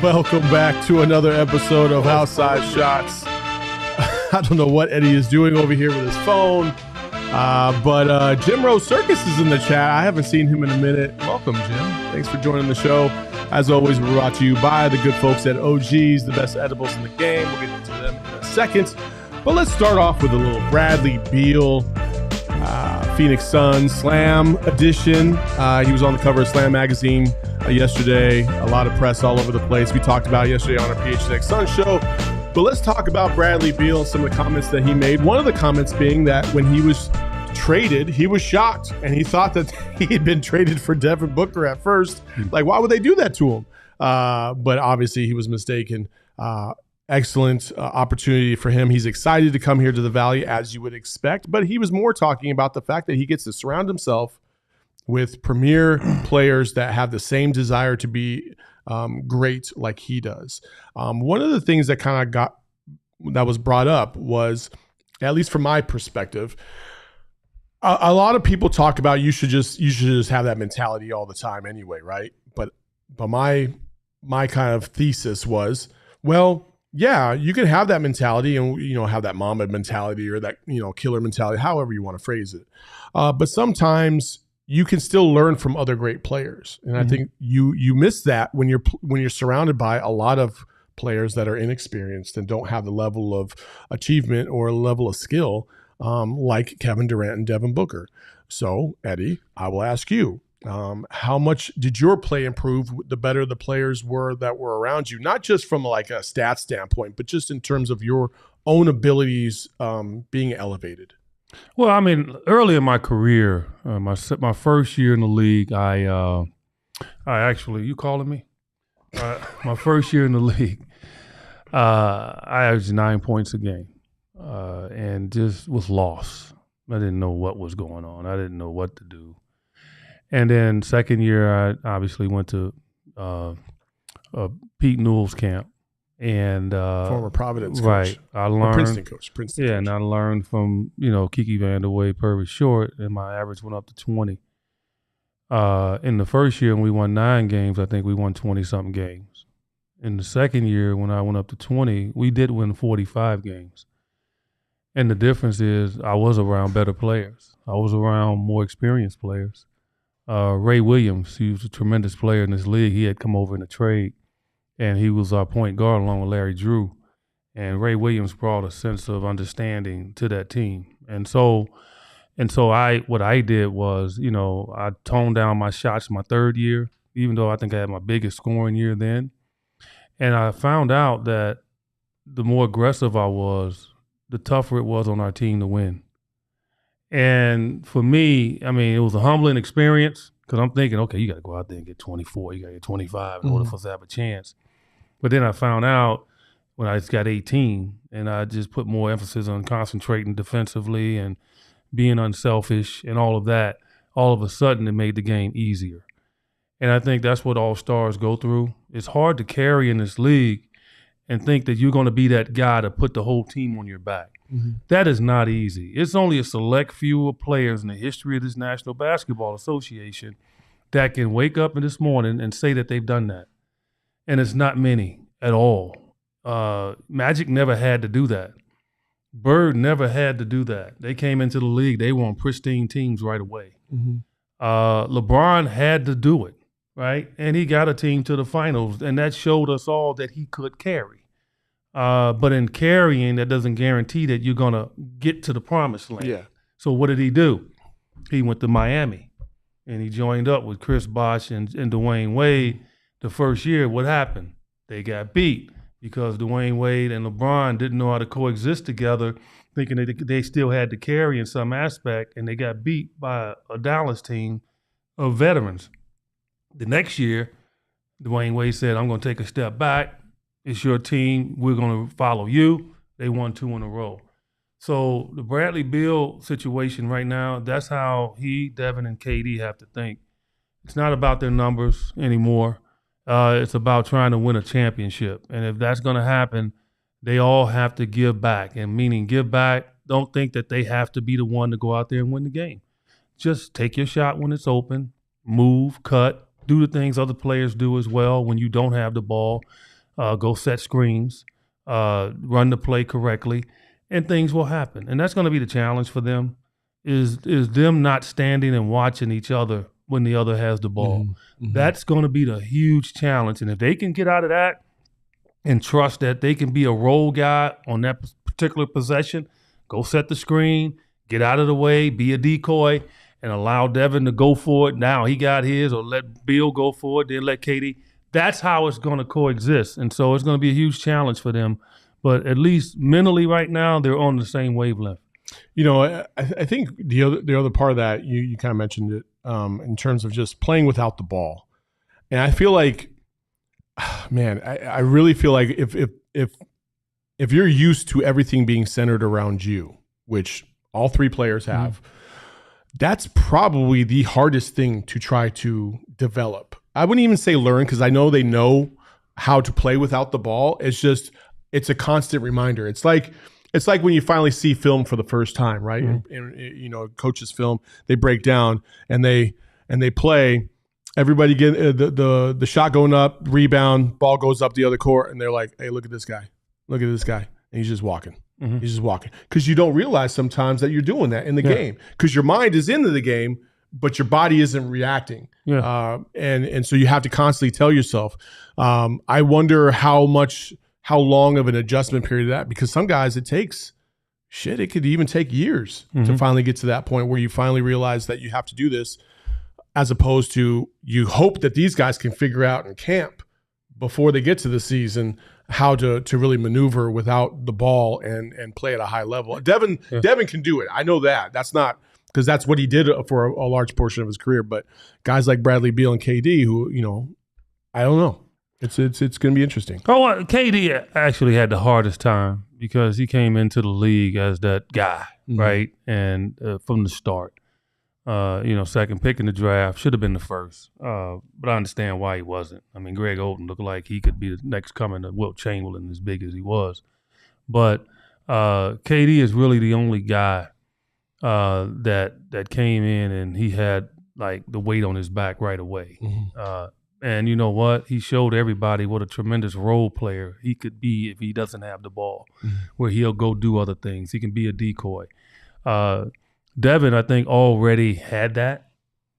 Welcome back to another episode of Outside Shots. I don't know what Eddie is doing over here with his phone, but Jim Rose Circus is in the chat. I haven't seen him in a minute. Welcome, Jim. Thanks for joining the show. As always, we're brought to you by the good folks at OG's, the best edibles in the game. We'll get into them in a second. But let's start off with a little Bradley Beal, Phoenix Suns Slam edition. He was on the cover of Slam magazine yesterday. A lot of press all over the place. We talked about it yesterday on our PHNX Sun show. But let's talk about Bradley Beal and some of the comments that he made. One of the comments being that when he was traded, he was shocked and he thought that he had been traded for Devin Booker at first. Like, why would they do that to him? But obviously he was mistaken. Excellent opportunity for him. He's excited to come here to the Valley, as you would expect. But he was more talking about the fact that he gets to surround himself with premier players that have the same desire to be great like he does. One of the things that that was brought up was, at least from my perspective, a lot of people talk about you should just have that mentality all the time anyway, right? But my kind of thesis was, well, yeah, you can have that mentality and, have that Mamba mentality or that, killer mentality, however you want to phrase it. But sometimes you can still learn from other great players. And I think you miss that when you're surrounded by a lot of players that are inexperienced and don't have the level of achievement or level of skill like Kevin Durant and Devin Booker. So, Eddie, I will ask you, how much did your play improve the better the players were that were around you? Not just from like a stat standpoint, but just in terms of your own abilities being elevated. Well, I mean, early in my career, my first year in the league, I actually, you calling me? My first year in the league, I averaged 9 points a game and just was lost. I didn't know what was going on. I didn't know what to do. And then second year, I obviously went to Pete Newell's camp. And former Providence coach. Right. I learned Princeton coach. Princeton coach. And I learned from, Kiki Vandeweghe, Purvis Short, and my average went up to 20. In the first year when we won 9 games, I think we won 20-something games. In the second year when I went up to 20, we did win 45 games. And the difference is I was around better players. I was around more experienced players. Ray Williams, he was a tremendous player in this league. He had come over in a trade, and he was our point guard along with Larry Drew. And Ray Williams brought a sense of understanding to that team. And so what I did was, I toned down my shots my third year, even though I think I had my biggest scoring year then. And I found out that the more aggressive I was, the tougher it was on our team to win. And for me, I mean, it was a humbling experience because I'm thinking, okay, you got to go out there and get 24, you got to get 25 in order for us to have a chance. But then I found out when I just got 18 and I just put more emphasis on concentrating defensively and being unselfish and all of that, all of a sudden it made the game easier. And I think that's what all stars go through. It's hard to carry in this league and think that you're going to be that guy to put the whole team on your back. Mm-hmm. That is not easy. It's only a select few of players in the history of this National Basketball Association that can wake up in this morning and say that they've done that. And it's not many at all. Magic never had to do that. Bird never had to do that. They came into the league, they were on pristine teams right away. Mm-hmm. LeBron had to do it, right? And he got a team to the finals, and that showed us all that he could carry. But in carrying, that doesn't guarantee that you're going to get to the promised land. Yeah. So what did he do? He went to Miami, and he joined up with Chris Bosh and Dwayne Wade. The first year, what happened? They got beat because Dwayne Wade and LeBron didn't know how to coexist together, thinking that they still had to carry in some aspect, and they got beat by a Dallas team of veterans. The next year, Dwayne Wade said, I'm going to take a step back. It's your team. We're going to follow you. They won 2 in a row. So the Bradley Beal situation right now, that's how he, Devin, and KD have to think. It's not about their numbers anymore. It's about trying to win a championship. And if that's going to happen, they all have to give back. And meaning give back, don't think that they have to be the one to go out there and win the game. Just take your shot when it's open, move, cut, do the things other players do as well when you don't have the ball. go set screens, run the play correctly, and things will happen. And that's going to be the challenge for them is them not standing and watching each other when the other has the ball. Mm-hmm. That's going to be the huge challenge. And if they can get out of that and trust that they can be a role guy on that particular possession, go set the screen, get out of the way, be a decoy, and allow Devin to go for it. Now he got his, or let Beal go for it, then let KD. That's how it's going to coexist. And so it's going to be a huge challenge for them. But at least mentally right now, they're on the same wavelength. You know, I think the other part of that, you kind of mentioned it in terms of just playing without the ball. And I feel like, man, I really feel like if you're used to everything being centered around you, which all three players have, that's probably the hardest thing to try to develop. I wouldn't even say learn, because I know they know how to play without the ball. It's a constant reminder. It's like when you finally see film for the first time, right? And, you know, coach's film, they break down and they play. Everybody get the shot going up, rebound, ball goes up the other court, and they're like, "Hey, look at this guy! Look at this guy!" And he's just walking. He's just walking, because you don't realize sometimes that you're doing that in the game, because your mind is into the game, but your body isn't reacting. And so you have to constantly tell yourself. I wonder how long of an adjustment period that, because some guys it could even take years to finally get to that point where you finally realize that you have to do this, as opposed to you hope that these guys can figure out in camp before they get to the season how to really maneuver without the ball and play at a high level. Devin can do it. I know that. That's not because that's what he did for a large portion of his career. But guys like Bradley Beal and KD, who, you know, I don't know. It's going to be interesting. Oh, KD actually had the hardest time because he came into the league as that guy, right? And from the start, second pick in the draft, should have been the first. But I understand why he wasn't. I mean, Greg Oden looked like he could be the next coming of Wilt Chamberlain, as big as he was. But KD is really the only guy that came in and he had like the weight on his back right away. And you know what? He showed everybody what a tremendous role player he could be if he doesn't have the ball, where he'll go do other things. He can be a decoy. Devin, I think, already had that.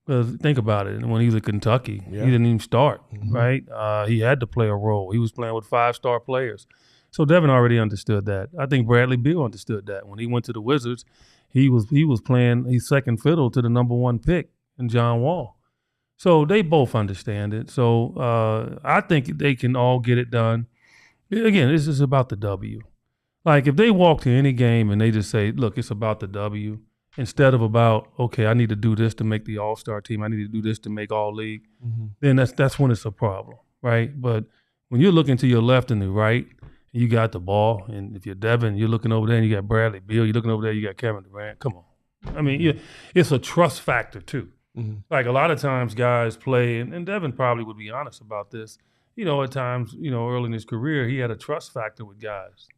Think about it. When he was at Kentucky, he didn't even start, right? He had to play a role. He was playing with 5-star players. So Devin already understood that. I think Bradley Beal understood that. When he went to the Wizards, he was playing his second fiddle to the number 1 pick in John Wall. So they both understand it. So I think they can all get it done. Again, this is about the W. Like if they walk to any game and they just say, look, it's about the W, instead of about, okay, I need to do this to make the All-Star team, I need to do this to make All-League, then that's when it's a problem, right? But when you're looking to your left and the right, you got the ball, and if you're Devin, you're looking over there and you got Bradley Beal, you're looking over there, you got Kevin Durant. Come on. I mean, it's a trust factor too. Like a lot of times guys play, and Devin probably would be honest about this, at times, early in his career, he had a trust factor with guys.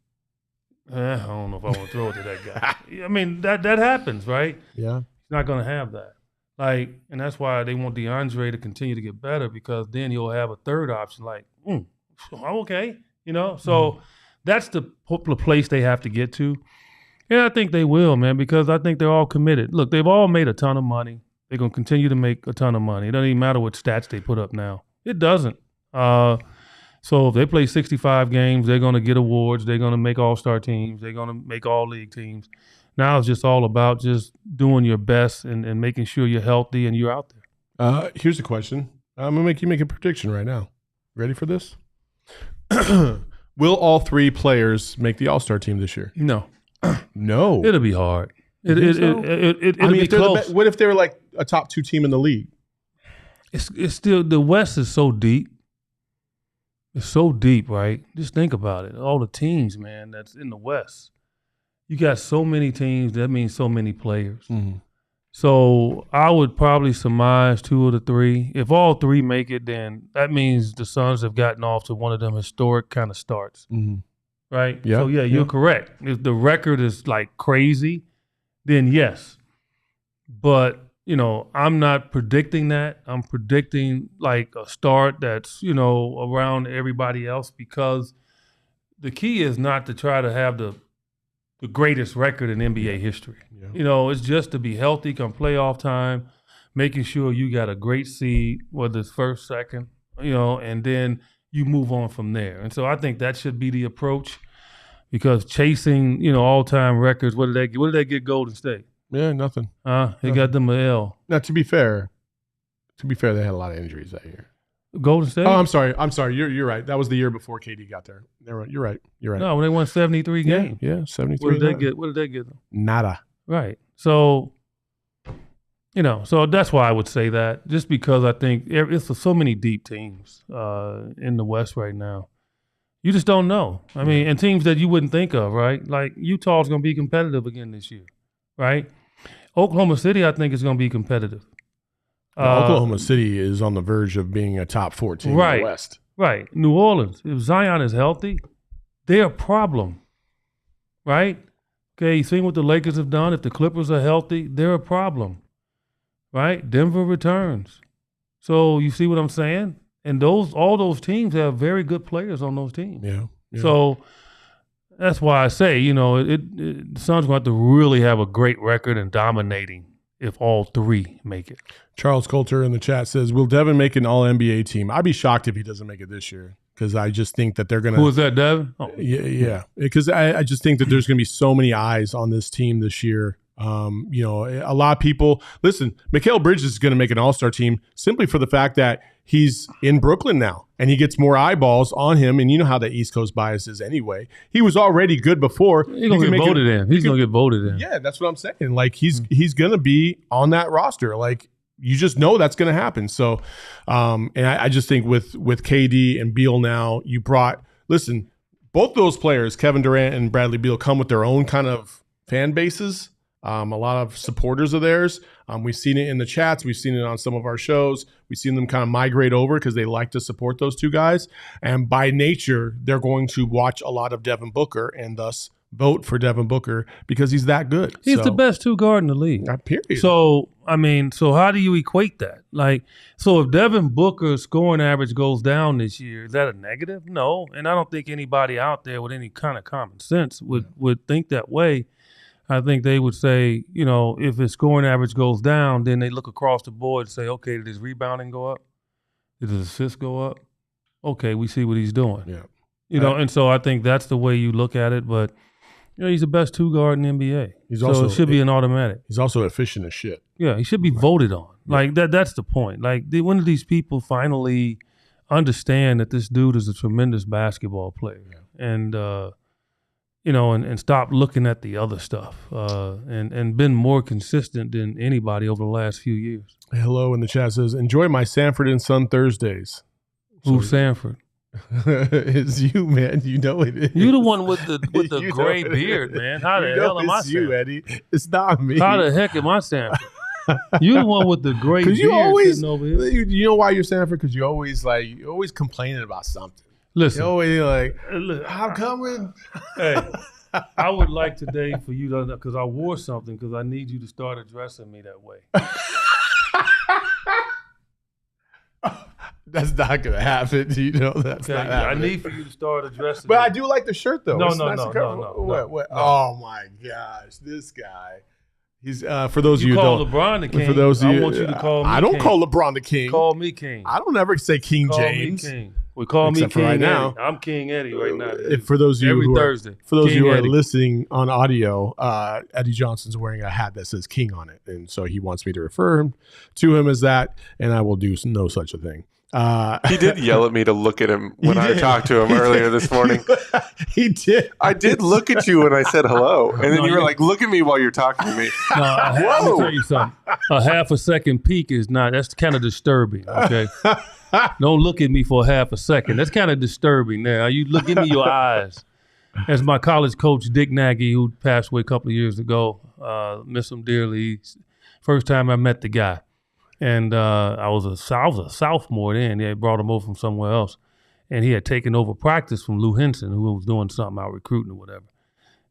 I don't know if I want to throw it to that guy. I mean, that happens, right? Yeah. He's not going to have that. Like, and that's why they want DeAndre to continue to get better, because then he'll have a third option like, okay, So that's the place they have to get to. And I think they will, man, because I think they're all committed. Look, they've all made a ton of money. They're going to continue to make a ton of money. It doesn't even matter what stats they put up now. It doesn't. So if they play 65 games, they're going to get awards. They're going to make all-star teams. They're going to make all-league teams. Now it's just all about just doing your best and making sure you're healthy and you're out there. Here's a question. I'm going to make you make a prediction right now. Ready for this? Will all 3 players make the all-star team this year? No. No. It'll be hard. It'll be close. What if they're like a top 2 team in the league? It's still, the West is so deep. It's so deep, right? Just think about it. All the teams, man, that's in the West. You got so many teams. That means so many players. So I would probably surmise 2 of the 3. If all 3 make it, then that means the Suns have gotten off to one of them historic kind of starts, right? Yeah. So, you're correct. If the record is like crazy, then yes. But I'm not predicting that. I'm predicting like a start that's, around everybody else, because the key is not to try to have the greatest record in NBA history. Yeah. It's just to be healthy come playoff time, making sure you got a great seed, whether it's first, second, and then you move on from there. And so I think that should be the approach, because chasing, all-time records, what did they get Golden State? Yeah, nothing. They got them an L. Now, to be fair, they had a lot of injuries that year. Golden State? Oh, I'm sorry. You're right. That was the year before KD got there. You're right. No, when they won 73 games. Yeah, 73. What did they get them? Nada. Right. So, so that's why I would say that, just because I think it's so many deep teams in the West right now. You just don't know. I mean, and teams that you wouldn't think of, right? Like Utah's going to be competitive again this year, right? Oklahoma City, I think, is going to be competitive. Oklahoma City is on the verge of being a top 4 team in the West. Right. New Orleans, if Zion is healthy, they're a problem, right? Okay, you seen what the Lakers have done. If the Clippers are healthy, they're a problem, right? Denver returns. So you see what I'm saying? And all those teams have very good players on those teams. Yeah. So that's why I say, the Suns going to have to really have a great record and dominating if all 3 make it. Charles Coulter in the chat says, will Devin make an all-NBA team? I'd be shocked if he doesn't make it this year, because I just think that they're going to – Who is that, Devin? Oh. Yeah. Because I just think that there's going to be so many eyes on this team this year. A lot of people – listen, Mikal Bridges is going to make an all-star team simply for the fact that he's in Brooklyn now, and he gets more eyeballs on him, and you know how the East Coast bias is anyway. He was already good before. He's going to get voted in. He's going to get voted in. Yeah, that's what I'm saying. Like, he's going to be on that roster. Like, you just know that's going to happen. So, and I just think with KD and Beal now, you brought – listen, both those players, Kevin Durant and Bradley Beal, come with their own kind of fan bases. A lot of supporters of theirs. We've seen it in the chats. We've seen it on some of our shows. We've seen them kind of migrate over because they like to support those two guys. And by nature, they're going to watch a lot of Devin Booker and thus vote for Devin Booker because he's that good. He's the best 2 guard in the league. Period. So, so how do you equate that? Like, so if Devin Booker's scoring average goes down this year, is that a negative? No. And I don't think anybody out there with any kind of common sense would think that way. I think they would say, if his scoring average goes down, then they look across the board and say, okay, did his rebounding go up? Did his assists go up? Okay, we see what he's doing. Yeah. And so I think that's the way you look at it. But, he's the best 2 guard in the NBA. So it should be an automatic. He's also efficient as shit. Yeah, he should be voted on. Like, that's the point. Like, when do these people finally understand that this dude is a tremendous basketball player? Yeah. And, and stop looking at the other stuff and been more consistent than anybody over the last few years. Hello in the chat says, enjoy my Sanford and Son Thursdays. Who's Sanford? It's you, man. You know it is. You the one with the gray beard, man. How the hell am I Sanford? You, Eddie. It's not me. How the heck am I Sanford? You the one with the gray beard sitting over here. You know why you're Sanford? Because you're always complaining about something. Listen, you're always I'm coming. Hey, I would like today for you to, because I wore something, because I need you to start addressing me that way. That's not going to happen. You know that's not happening. I need for you to start addressing me. But I do like the shirt, though. No. What? Oh, my gosh. This guy. He's for those of you who call don't. LeBron the king. For those of you, I want you to call me I don't king. call LeBron the king. Call me king. I don't ever say King call James. Me king. We call Except me King right now. I'm King Eddie right now. For those of you who Thursday. For those King of you who Eddie. are listening on audio, Eddie Johnson's wearing a hat that says King on it, and so he wants me to refer to him as that, and I will do no such a thing. He did yell at me to look at him when I talked to him earlier this morning. He did. I did look at you when I said hello, and then you were like, "Look at me while you're talking to me." No, let me tell you something. A half a second peek is not. That's kind of disturbing. Okay, don't look at me for a half a second. That's kind of disturbing. Now you look, give me your eyes. As my college coach Dick Nagy, who passed away a couple of years ago, miss him dearly. First time I met the guy. And I was a sophomore then. They brought him over from somewhere else. And he had taken over practice from Lou Henson, who was doing something out recruiting or whatever.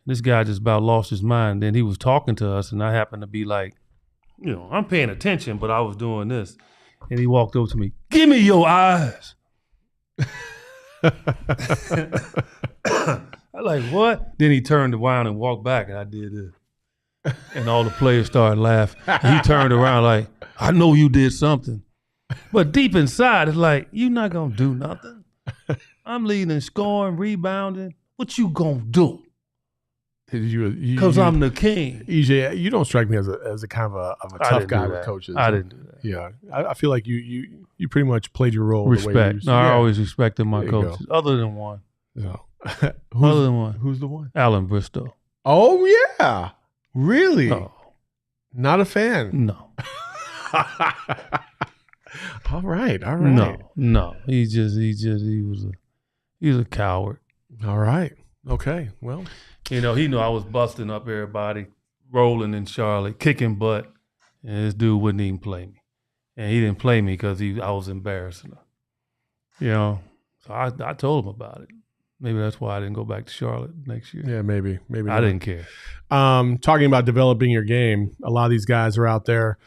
This guy just about lost his mind. Then he was talking to us, and I happened to be like I'm paying attention, but I was doing this. And he walked over to me, give me your eyes. I like, what? Then he turned around and walked back, and I did this. And all the players started laughing. And he turned around like, I know you did something. But deep inside, it's like, you're not going to do nothing. I'm leading, scoring, rebounding. What you going to do? Because I'm the king. EJ, you don't strike me as a kind of a tough guy with coaches. I didn't do that. Yeah, I feel like you pretty much played your role. Respect. The way I always respected my coaches, other than one. No. Other than one. Who's the one? Alan Bristow. Oh yeah, really? No. Not a fan. No. All right. No. He was a coward. All right. Okay. Well, he knew I was busting up everybody, rolling in Charlotte, kicking butt, and this dude wouldn't even play me. And he didn't play me because I was embarrassing him. So I told him about it. Maybe that's why I didn't go back to Charlotte next year. Yeah, maybe. I didn't care. Talking about developing your game, a lot of these guys are out there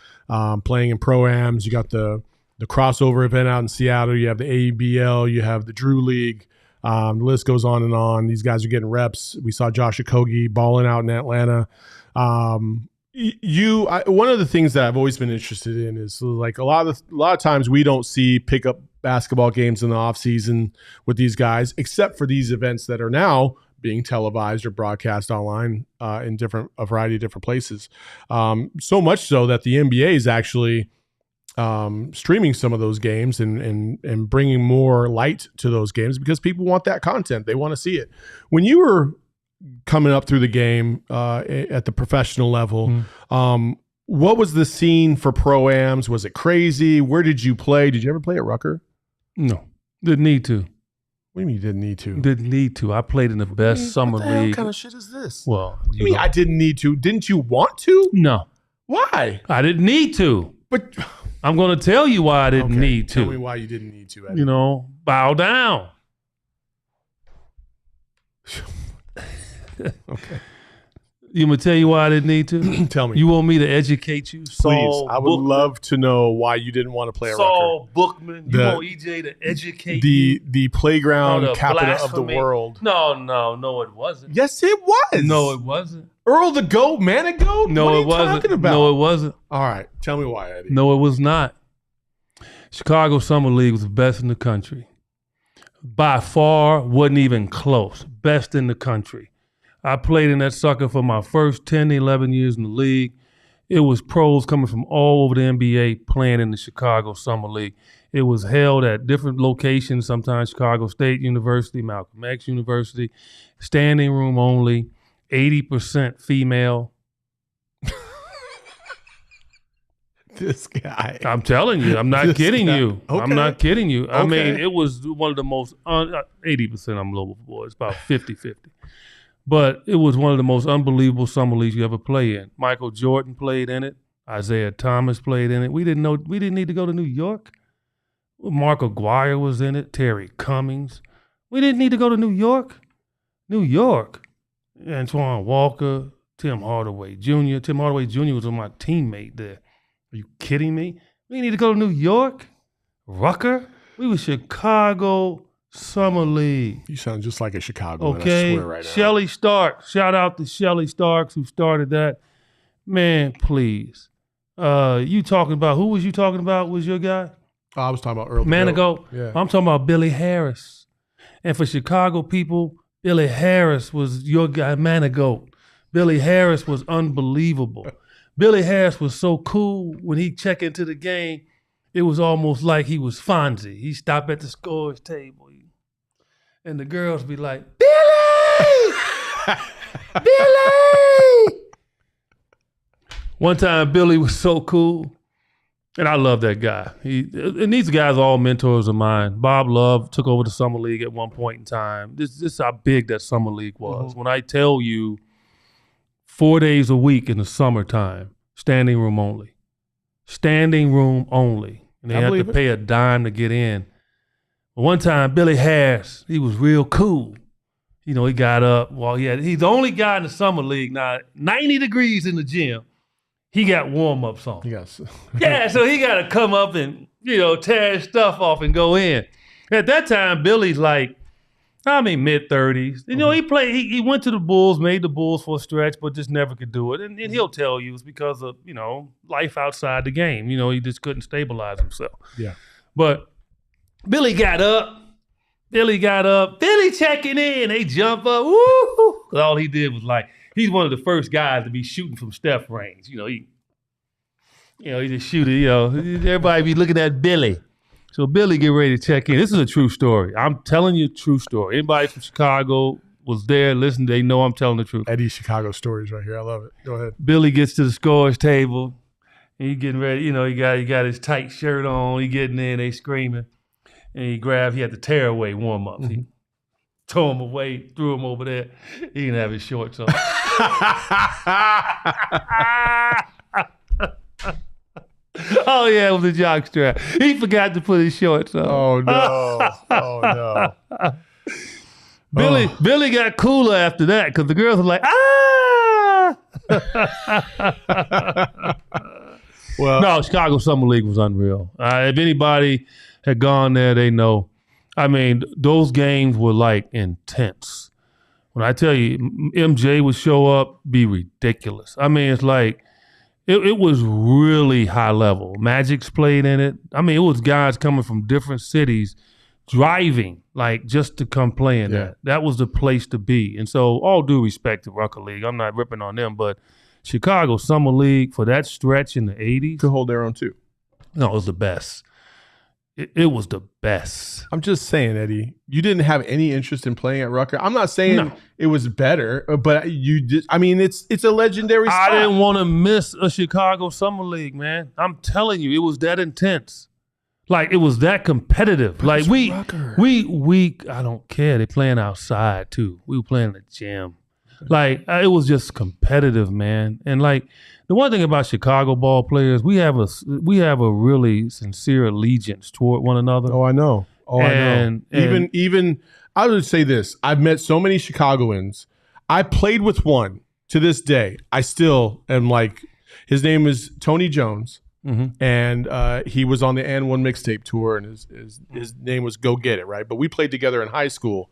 playing in pro-ams. You got the crossover event out in Seattle. You have the AEBL. You have the Drew League. The list goes on and on. These guys are getting reps. We saw Josh Okogie balling out in Atlanta. One of the things that I've always been interested in is like a lot of times we don't see pickup basketball games in the off season with these guys, except for these events that are now being televised or broadcast online in a variety of different places. So much so that the NBA is actually streaming some of those games and bringing more light to those games because people want that content. They want to see it. When you were coming up through the game at the professional level, what was the scene for pro-ams? Was it crazy? Where did you play? Did you ever play at Rucker? No, didn't need to. What do you mean you didn't need to? Didn't need to. I played in the best summer league. What kind of shit is this? Well, you mean I didn't need to? Didn't you want to? No. Why? I didn't need to. But I'm going to tell you why I didn't need to. Tell me why you didn't need to, Eddie. Bow down. Okay. You want me to tell you why I didn't need to? Tell me. You want me to educate you? Please. I would love to know why you didn't want to play at Rucker. Saul Bookman. You want EJ to educate you? The playground capital of the world. No, it wasn't. Yes, it was. No, it wasn't. Earl the Goat, Man Goat? No, what are it wasn't. Talking about? No, it wasn't. All right. Tell me why, Eddie. No, it was not. Chicago Summer League was the best in the country. By far, wasn't even close. Best in the country. I played in that sucker for my first 10 to 11 years in the league. It was pros coming from all over the NBA playing in the Chicago Summer League. It was held at different locations, sometimes Chicago State University, Malcolm X University, standing room only, 80% female. This guy. I'm telling you, I'm not kidding you. Okay. I'm not kidding you. I Okay. mean, it was one of the most, 80% I'm low for. It's about 50-50. But it was one of the most unbelievable summer leagues you ever play in. Michael Jordan played in it. Isaiah Thomas played in it. We didn't need to go to New York. Mark Aguirre was in it. Terry Cummings. We didn't need to go to New York. New York. Antoine Walker, Tim Hardaway Jr. Tim Hardaway Jr. was my teammate there. Are you kidding me? We need to go to New York? Rucker? We were Chicago Summer League. You sound just like a Chicagoan. Okay. I swear right now. Shelly Starks. Shout out to Shelly Starks who started that. Man, please. You talking about, who was you talking about was your guy? Oh, I was talking about Earl the Man Goat. ago. Yeah. I'm talking about Billy Harris. And for Chicago people, Billy Harris was your guy, Man ago. Billy Harris was unbelievable. Billy Harris was so cool when he checked into the game. It was almost like he was Fonzie. He stopped at the scores table. And the girls be like, Billy! Billy! One time, Billy was so cool. And I love that guy. And these guys are all mentors of mine. Bob Love took over the Summer League at one point in time. This is how big that Summer League was. When I tell you 4 days a week in the summertime, standing room only. Standing room only. And they had to pay a dime to get in. But one time, Billy Harris, he was real cool. He got up. Well, he's the only guy in the Summer League now, 90 degrees in the gym. he got warm-ups on. Yes. Yeah, so he got to come up and, tear his stuff off and go in. At that time, Billy's like, mid-30s. He played. He went to the Bulls, made the Bulls for a stretch, but just never could do it. And he'll tell you it's because of, life outside the game. He just couldn't stabilize himself. Yeah. But Billy got up. Billy checking in. They jump up. Woo! All he did was he's one of the first guys to be shooting from Steph range. He just shoot it. Everybody be looking at Billy. So Billy get ready to check in. This is a true story. I'm telling you a true story. Anybody from Chicago was there, listen, they know I'm telling the truth. Eddie's Chicago stories right here. I love it. Go ahead. Billy gets to the scorer's table. And he getting ready. He got his tight shirt on. He getting in. They screaming. And he had the tearaway warm-ups. He tore him away, threw him over there. He didn't have his shorts on. Oh, yeah, it was a jockstrap. He forgot to put his shorts on. Oh, no. Oh, no. Billy got cooler after that because the girls were like, Well, no, Chicago Summer League was unreal. If anybody had gone there, they know. Those games were intense. When I tell you, MJ would show up, be ridiculous. It's it was really high level. Magic's played in it. It was guys coming from different cities driving just to come play in that. That was the place to be. And so all due respect to Rucker League, I'm not ripping on them, but Chicago Summer League for that stretch in the 80s. To hold their own too. No, it was the best. It was the best. I'm just saying, Eddie, you didn't have any interest in playing at Rucker. I'm not saying it was better, but you did. It's a legendary spot. I didn't want to miss a Chicago Summer League, man. I'm telling you, it was that intense. It was that competitive. But we I don't care. They playing outside too. We were playing in the gym. It was just competitive, man. And the one thing about Chicago ball players, we have a really sincere allegiance toward one another. Oh, I know. I know. Even I would say this. I've met so many Chicagoans. I played with one to this day. I still am his name is Tony Jones. Mm-hmm. And he was on the And One mixtape tour, and his name was Go Get It, right? But we played together in high school.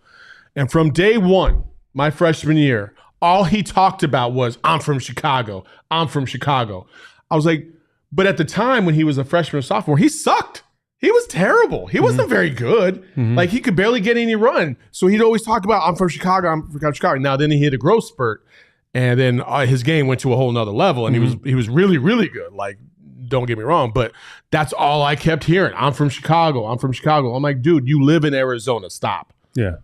And from day one, my freshman year, all he talked about was, I'm from Chicago. I'm from Chicago. I was like, but at the time when he was a freshman or sophomore, he sucked. He was terrible. He wasn't very good. Mm-hmm. He could barely get any run. So he'd always talk about, I'm from Chicago. I'm from Chicago. Now, then he hit a growth spurt. And then his game went to a whole nother level. And he was really, really good. Don't get me wrong, but that's all I kept hearing. I'm from Chicago. I'm from Chicago. I'm like, dude, you live in Arizona. Stop. Yeah.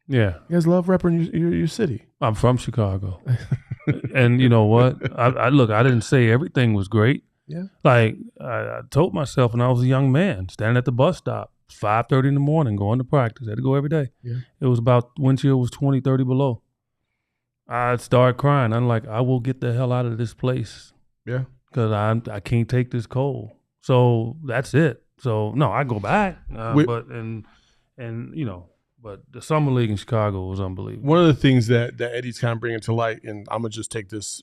Yeah. You guys love repping your city. I'm from Chicago. And you know what? I didn't say everything was great. Yeah. I told myself when I was a young man, standing at the bus stop, 5:30 in the morning, going to practice. I had to go every day. Yeah. It was about, wind chill was 20, 30 below. I'd start crying. I'm like, I will get the hell out of this place. Yeah. Because I can't take this cold. So that's it. So no, I go back. But the summer league in Chicago was unbelievable. One of the things that Eddie's kind of bringing to light, and I'm gonna take this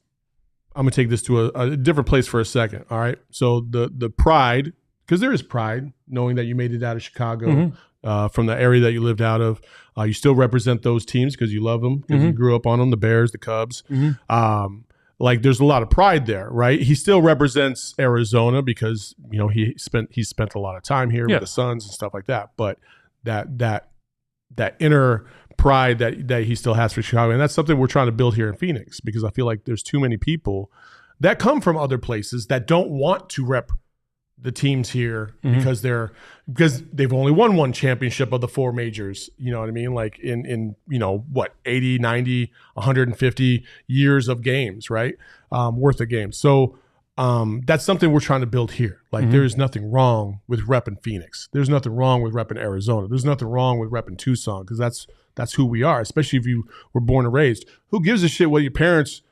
to a different place for a second. All right. So the pride, because there is pride knowing that you made it out of Chicago, from the area that you lived out of. You still represent those teams because you love them, because you grew up on them, the Bears, the Cubs. There's a lot of pride there, right? He still represents Arizona because he spent a lot of time here with the Suns and stuff like that. But that inner pride that he still has for Chicago, and that's something we're trying to build here in Phoenix, because I feel like there's too many people that come from other places that don't want to rep the teams here because they've only won one championship of the four majors. You know what I mean? Like in 80, 90, 150 years of games, right? Worth of games. So that's something we're trying to build here. There is nothing wrong with repping Phoenix. There's nothing wrong with repping Arizona. There's nothing wrong with repping Tucson, because that's who we are, especially if you were born and raised. Who gives a shit what your parents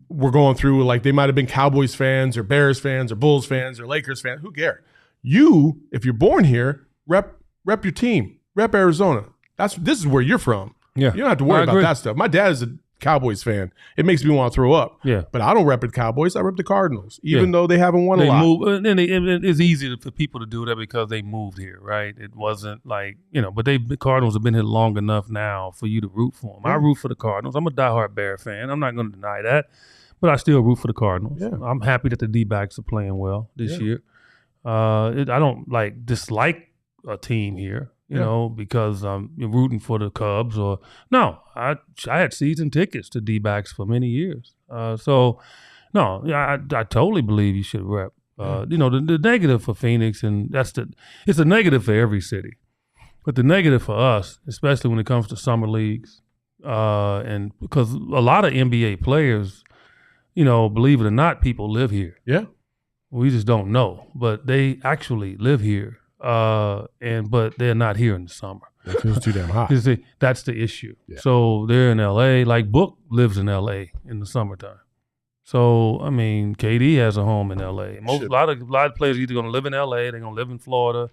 were going through? They might have been Cowboys fans or Bears fans or Bulls fans or Lakers fans. Who cares? You, if you're born here, rep your team. Rep Arizona. This is where you're from. Yeah. You don't have to worry about that stuff. My dad is a Cowboys fan. It makes me want to throw up. Yeah. But I don't rep the Cowboys. I rep the Cardinals, even though they haven't won a lot. And it's easy for people to do that because they moved here, right? It wasn't like, but the Cardinals have been here long enough now for you to root for them. I root for the Cardinals. I'm a diehard Bear fan. I'm not going to deny that. But I still root for the Cardinals. Yeah. I'm happy that the D-backs are playing well this year. I don't dislike a team here. Because I'm rooting for the Cubs no, I had season tickets to D-backs for many years. I totally believe you should rep. The negative for Phoenix, and it's a negative for every city, but the negative for us, especially when it comes to summer leagues, and because a lot of NBA players, believe it or not, people live here. Yeah. We just don't know, but they actually live here. But they're not here in the summer. It feels too damn hot. That's the issue. Yeah. So they're in LA. Like Book lives in LA in the summertime. So I mean, KD has a home in LA. A lot of players are either going to live in LA, they're going to live in Florida,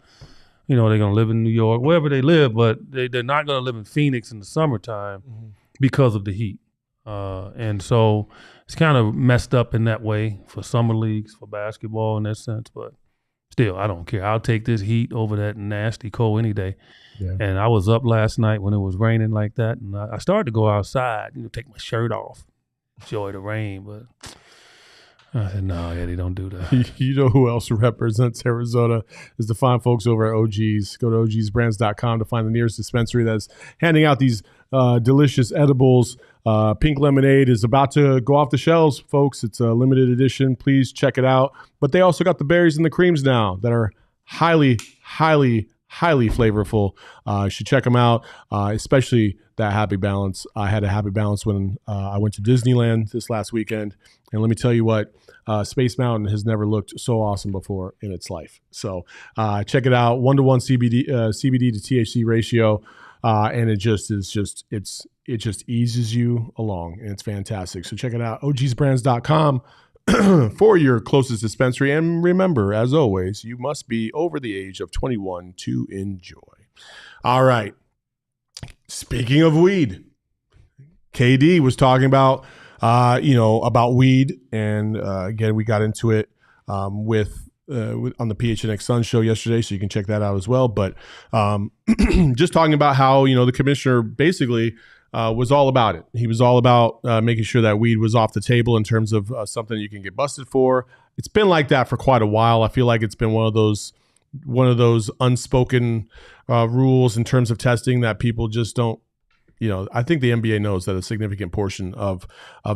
they're going to live in New York, wherever they live. But they're not going to live in Phoenix in the summertime because of the heat. And so it's kind of messed up in that way for summer leagues, for basketball in that sense, but. Still, I don't care. I'll take this heat over that nasty cold any day. Yeah. And I was up last night when it was raining like that, and I started to go outside, take my shirt off, enjoy the rain. But I said, no, Eddie, don't do that. You know who else represents Arizona is the fine folks over at OG's. Go to ogsbrands.com to find the nearest dispensary that's handing out these delicious edibles. Pink lemonade is about to go off the shelves, folks. It's a limited edition. Please check it out. But they also got the berries and the creams now that are highly, highly, highly flavorful. You should check them out, especially that Happy Balance. I had a Happy Balance when I went to Disneyland this last weekend. And let me tell you what, Space Mountain has never looked so awesome before in its life. So check it out. 1-to-1 CBD to THC ratio. And it just eases you along, and it's fantastic. So check it out, ogsbrands.com for your closest dispensary. And remember, as always, you must be over the age of 21 to enjoy. All right. Speaking of weed, KD was talking about, about weed. And again, we got into it on the PHNX Sun show yesterday, so you can check that out as well. But just talking about how, the commissioner basically was all about it. He was all about making sure that weed was off the table in terms of something you can get busted for. It's been like that for quite a while. I feel like it's been one of those unspoken rules in terms of testing that people just don't. I think the NBA knows that a significant portion of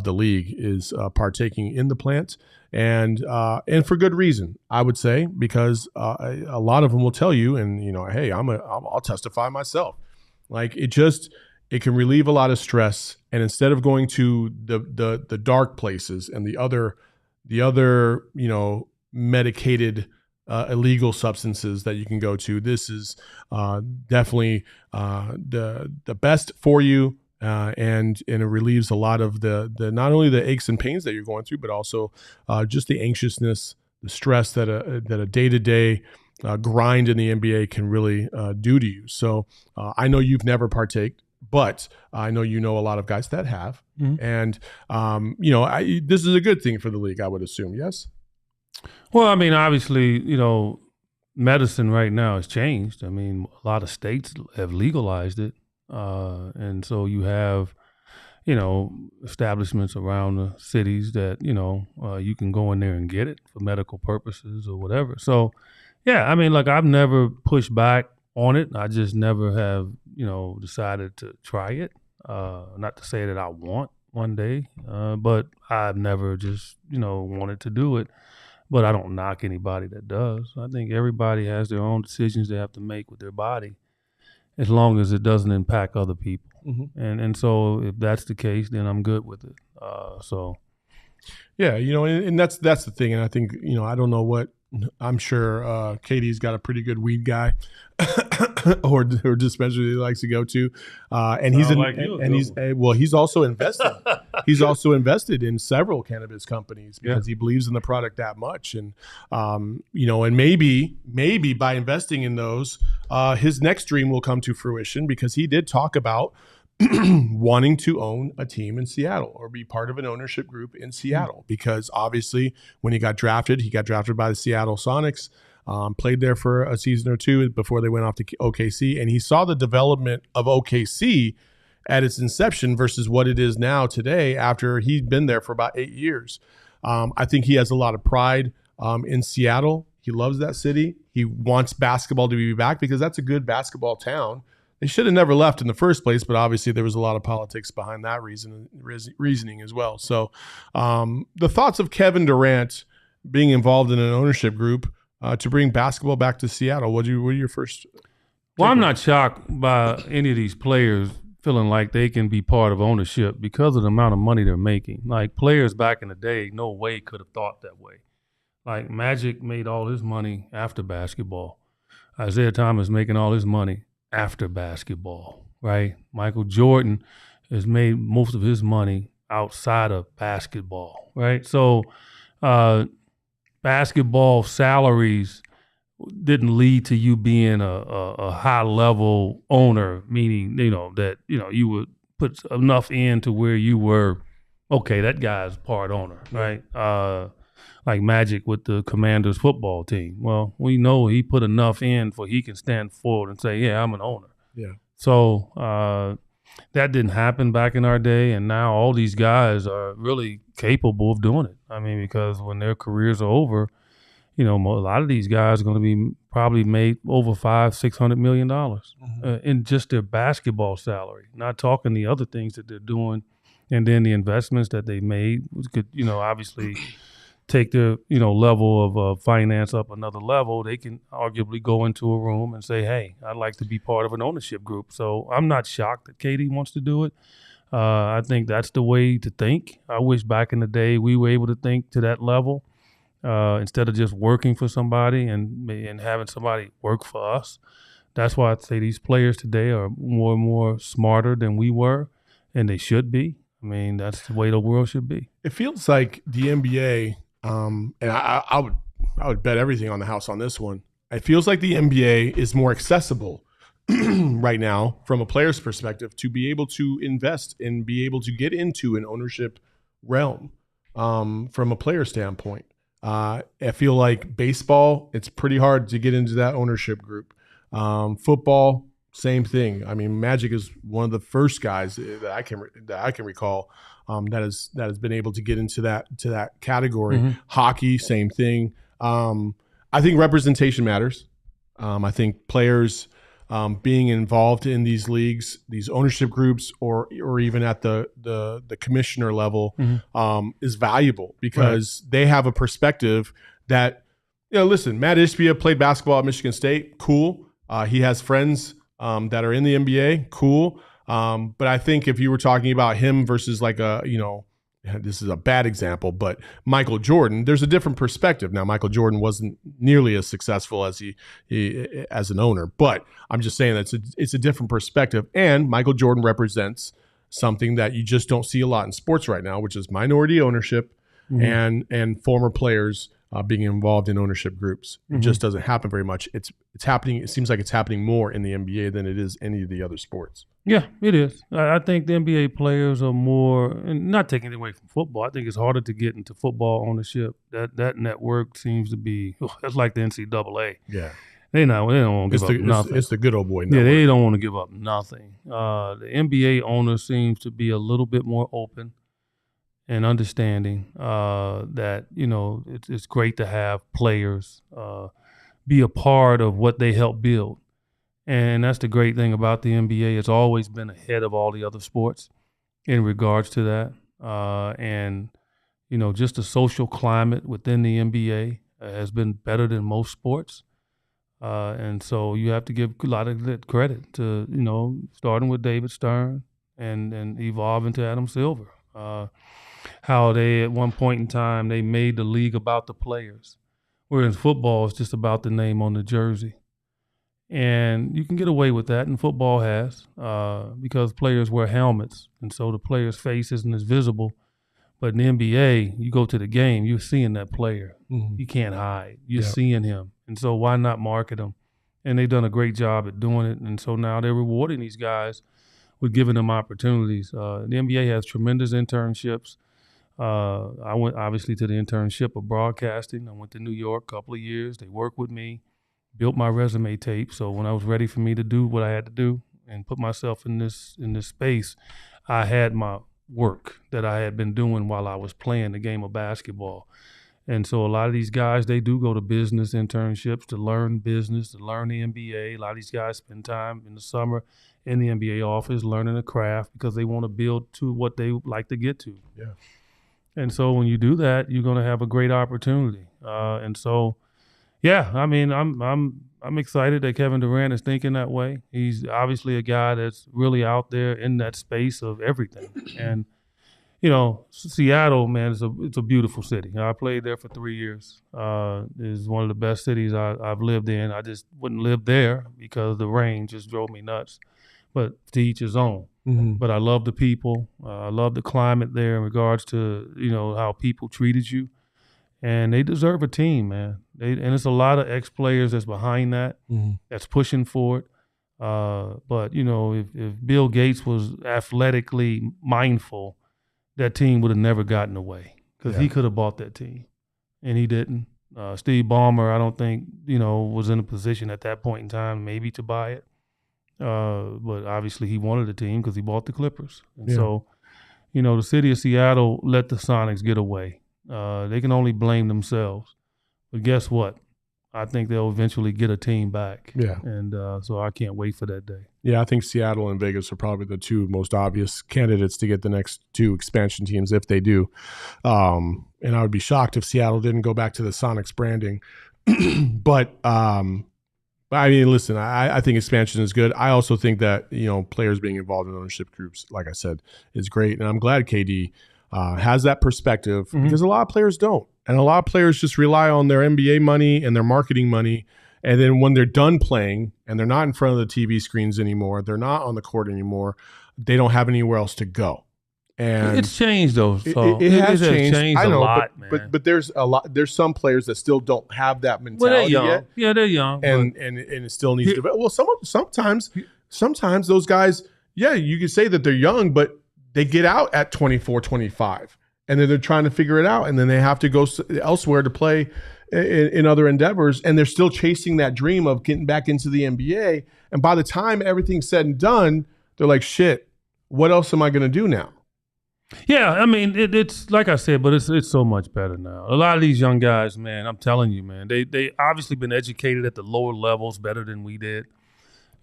the league is partaking in the plant, and for good reason, I would say, because a lot of them will tell you, and hey, I'll testify myself. Like it can relieve a lot of stress, and instead of going to the dark places and the other medicated illegal substances that you can go to, this is definitely the best for you, and it relieves a lot of the not only the aches and pains that you're going through, but also just the anxiousness, the stress that a day-to-day grind in the NBA can really do to you. So I know you've never partaked, but I know a lot of guys that have, and this is a good thing for the league, I would assume. Yes. Well, I mean, obviously, medicine right now has changed. I mean, a lot of states have legalized it. And so you have, establishments around the cities that, you can go in there and get it for medical purposes or whatever. So, yeah, I mean, I've never pushed back on it. I just never have, decided to try it. Not to say that I want one day, but I've never just, wanted to do it. But I don't knock anybody that does. I think everybody has their own decisions they have to make with their body, as long as it doesn't impact other people. Mm-hmm. And so if that's the case, then I'm good with it. Yeah, and that's the thing. And I think, I don't know what, I'm sure Katie's got a pretty good weed guy or dispensary he likes to go to, and he's also invested. He's also invested in several cannabis companies because he believes in the product that much, and and maybe by investing in those, his next dream will come to fruition, because he did talk about wanting to own a team in Seattle or be part of an ownership group in Seattle, because obviously when he got drafted by the Seattle Sonics, played there for a season or two before they went off to OKC, and he saw the development of OKC at its inception versus what it is now today after he'd been there for about 8 years. I think he has a lot of pride in Seattle. He loves that city. He wants basketball to be back because that's a good basketball town. They should have never left in the first place, but obviously there was a lot of politics behind that reasoning as well. So the thoughts of Kevin Durant being involved in an ownership group to bring basketball back to Seattle, what are your first? Well, I'm not shocked by any of these players feeling like they can be part of ownership because of the amount of money they're making. Like players back in the day, no way could have thought that way. Like Magic made all his money after basketball. Isaiah Thomas making all his money after basketball, right? Michael Jordan has made most of his money outside of basketball, right? So basketball salaries didn't lead to you being a high-level owner, meaning, that, you would put enough in to where you were, okay, that guy's part owner, right? Like Magic with the Commanders football team. Well, we know he put enough in for he can stand forward and say, yeah, I'm an owner. Yeah. So that didn't happen back in our day, and now all these guys are really capable of doing it. I mean, because when their careers are over, a lot of these guys are going to be probably made over $500-600 million in just their basketball salary, not talking the other things that they're doing, and then the investments that they made could, obviously take their, level of finance up another level. They can arguably go into a room and say, hey, I'd like to be part of an ownership group. So I'm not shocked that KD wants to do it. I think that's the way to think. I wish back in the day we were able to think to that level instead of just working for somebody and having somebody work for us. That's why I'd say these players today are more and more smarter than we were, and they should be. I mean, that's the way the world should be. It feels like the NBA, and I would bet everything on the house on this one. It feels like the NBA is more accessible right now from a player's perspective to be able to invest and be able to get into an ownership realm from a player standpoint. I feel like baseball, it's pretty hard to get into that ownership group. Football, same thing. I mean, Magic is one of the first guys that I can recall that has been able to get into that category. Mm-hmm. Hockey, same thing. I think representation matters. I think players being involved in these leagues, these ownership groups, or even at the commissioner level, is valuable because they have a perspective that, listen, Matt Ishbia played basketball at Michigan State. Cool. He has friends that are in the NBA. Cool. But I think if you were talking about him versus like this is a bad example, but Michael Jordan, there's a different perspective. Now, Michael Jordan wasn't nearly as successful as he as an owner, but I'm just saying that it's a different perspective. And Michael Jordan represents something that you just don't see a lot in sports right now, which is minority ownership and former players being involved in ownership groups. It just doesn't happen very much. It's happening. It seems like it's happening more in the NBA than it is any of the other sports. Yeah, it is. I think the NBA players are more, and not taking it away from football, I think it's harder to get into football ownership. That network seems to be, that's like the NCAA. Yeah. They don't want to give up nothing. It's the good old boy network. Yeah, they don't want to give up nothing. The NBA owner seems to be a little bit more open and understanding that, it's great to have players be a part of what they help build. And that's the great thing about the NBA. It's always been ahead of all the other sports in regards to that. And, just the social climate within the NBA has been better than most sports. And so you have to give a lot of credit to, starting with David Stern and evolving to Adam Silver. How they, at one point in time, they made the league about the players. Whereas football is just about the name on the jersey. And you can get away with that, and football has, because players wear helmets, and so the player's face isn't as visible. But in the NBA, you go to the game, you're seeing that player. You can't hide. You're seeing him. And so why not market him? And they've done a great job at doing it. And so now they're rewarding these guys with giving them opportunities. The NBA has tremendous internships. I went obviously to the internship of broadcasting. I went to New York a couple of years. They worked with me, built my resume tape. So when I was ready for me to do what I had to do and put myself in this space, I had my work that I had been doing while I was playing the game of basketball. And so a lot of these guys, they do go to business internships to learn business, to learn the NBA. A lot of these guys spend time in the summer in the NBA office learning a craft because they want to build to what they like to get to. Yeah. And so when you do that, you're going to have a great opportunity. And so, yeah, I mean, I'm excited that Kevin Durant is thinking that way. He's obviously a guy that's really out there in that space of everything. And you know, Seattle, man, it's a beautiful city. I played there for 3 years. It's one of the best cities I've lived in. I just wouldn't live there because the rain just drove me nuts. But to each his own. Mm-hmm. But I love the people. I love the climate there in regards to, you know, how people treated you. And they deserve a team, man. And it's a lot of ex-players that's behind that, that's pushing for it. But, you know, if Bill Gates was athletically mindful, that team would have never gotten away because he could have bought that team, and he didn't. Steve Ballmer, I don't think, you know, was in a position at that point in time maybe to buy it. But obviously he wanted a team because he bought the Clippers. And so, you know, the city of Seattle let the Sonics get away. They can only blame themselves. But guess what? I think they'll eventually get a team back. Yeah. And so I can't wait for that day. Yeah, I think Seattle and Vegas are probably the two most obvious candidates to get the next two expansion teams if they do. And I would be shocked if Seattle didn't go back to the Sonics branding. But I mean, listen, I think expansion is good. I also think that, you know, players being involved in ownership groups, like I said, is great. And I'm glad KD has that perspective because a lot of players don't. And a lot of players just rely on their NBA money and their marketing money. And then when they're done playing and they're not in front of the TV screens anymore, they're not on the court anymore, they don't have anywhere else to go. And it's changed though. So it has changed. I know, a lot, man. But there's a lot. There's some players that still don't have that mentality. Well, they're young. Yet, yeah, they're young, and it still needs to develop. Well, sometimes those guys, yeah, you can say that they're young, but they get out at 24, 25, and then they're trying to figure it out, and then they have to go elsewhere to play in other endeavors, and they're still chasing that dream of getting back into the NBA. And by the time everything's said and done, they're like, shit, what else am I going to do now? Yeah, I mean, it's like I said, but it's so much better now. A lot of these young guys, man, I'm telling you, man, they obviously been educated at the lower levels better than we did.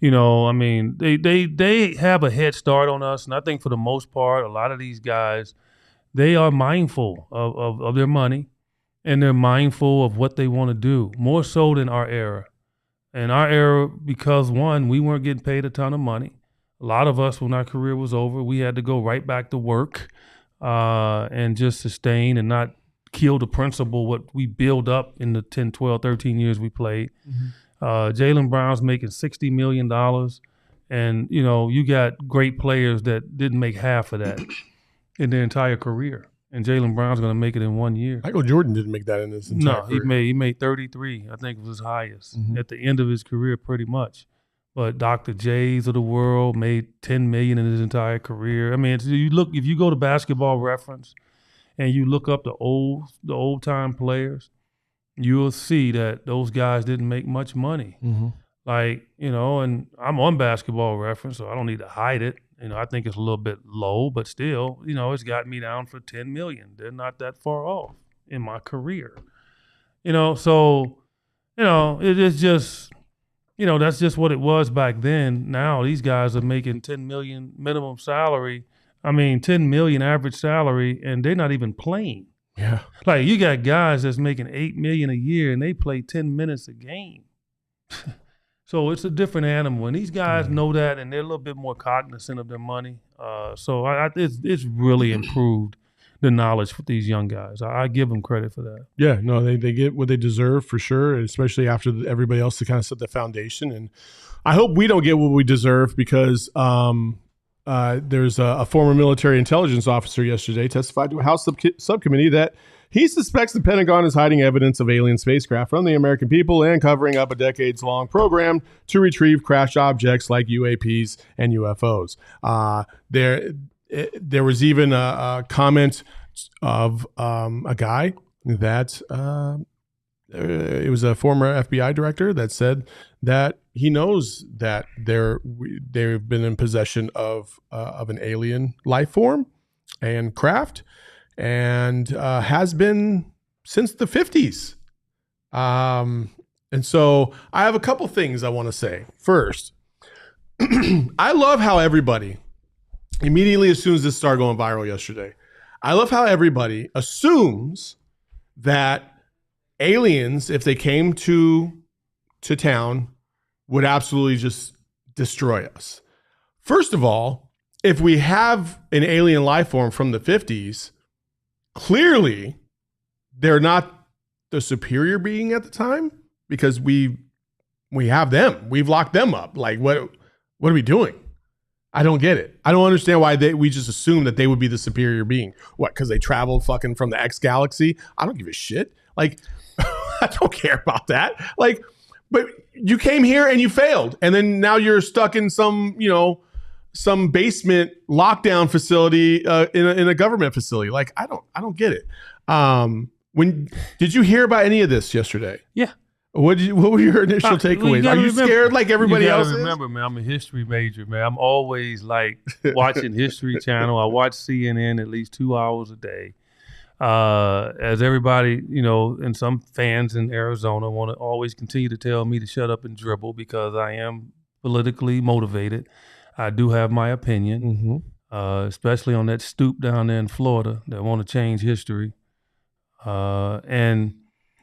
You know, I mean, they have a head start on us, and I think for the most part, a lot of these guys, they are mindful of their money, and they're mindful of what they want to do, more so than our era. And our era, because one, we weren't getting paid a ton of money. A lot of us, when our career was over, we had to go right back to work and just sustain and not kill the principle, what we build up in the 10, 12, 13 years we played. Jaylen Brown's making $60 million. And, you know, you got great players that didn't make half of that in their entire career. And Jaylen Brown's going to make it in 1 year. Michael Jordan didn't make that in his entire career. He made 33, I think was his highest at the end of his career pretty much. But Dr. J's of the world made $10 million in his entire career. I mean, if you go to Basketball Reference and you look up the old time players, you'll see that those guys didn't make much money. Like, you know, and I'm on Basketball Reference, so I don't need to hide it. You know, I think it's a little bit low, but still, you know, it's got me down for $10 million. They're not that far off in my career. You know, so, you know, it's just, you know, that's just what it was back then. Now these guys are making $10 million minimum salary. I mean, $10 million average salary, and they're not even playing. Yeah. Like, you got guys that's making $8 million a year, and they play 10 minutes a game. So it's a different animal, and these guys know that, and they're a little bit more cognizant of their money. So it's really improved the knowledge for these young guys. I give them credit for that. Yeah, no, they get what they deserve for sure, especially after everybody else to kind of set the foundation. And I hope we don't get what we deserve because, there's a former military intelligence officer yesterday testified to a House subcommittee that he suspects the Pentagon is hiding evidence of alien spacecraft from the American people and covering up a decades-long program to retrieve crashed objects like UAPs and UFOs. There was even a comment of a guy that it was a former FBI director that said that he knows that they've been in possession of an alien life form and craft, and has been since the 50s. And so I have a couple things I want to say. First, I love how everybody immediately, as soon as this started going viral yesterday, I love how everybody assumes that aliens, if they came to town, would absolutely just destroy us. First of all, if we have an alien life form from the 50s, clearly they're not the superior being at the time, because we have them. We've locked them up. Like, what are we doing? I don't get it. I don't understand why we just assume that they would be the superior being. What, because they traveled fucking from the X galaxy? I don't give a shit. Like, I don't care about that. Like, but you came here and you failed, and then now you're stuck in some basement lockdown facility in a government facility. Like, I don't get it. When did you hear about any of this yesterday? Yeah. What were your initial takeaways? Are you scared like everybody else is? Remember, man, I'm a history major, man. I'm always like watching History Channel. I watch CNN at least 2 hours a day. As everybody, and some fans in Arizona want to always continue to tell me to shut up and dribble because I am politically motivated. I do have my opinion, especially on that stoop down there in Florida that want to change history. And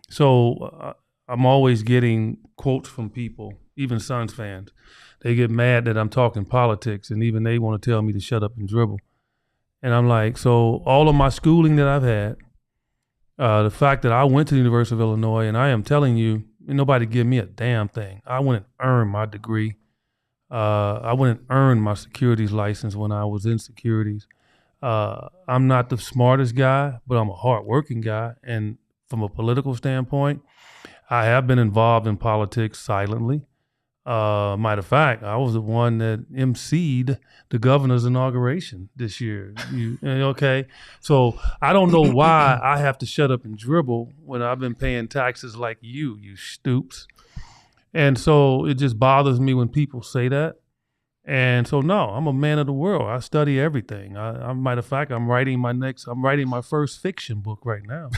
so I'm always getting quotes from people, even Suns fans. They get mad that I'm talking politics, and even they want to tell me to shut up and dribble. And I'm like, so all of my schooling that I've had, the fact that I went to the University of Illinois, and I am telling you, nobody give me a damn thing. I went and earned my degree. I went and earned my securities license when I was in securities. I'm not the smartest guy, but I'm a hardworking guy. And from a political standpoint, I have been involved in politics silently. Matter of fact, I was the one that emceed the governor's inauguration this year. Okay? So I don't know why I have to shut up and dribble when I've been paying taxes like you stoops. And so it just bothers me when people say that. And so, no, I'm a man of the world. I study everything. Matter of fact, I'm writing my first fiction book right now.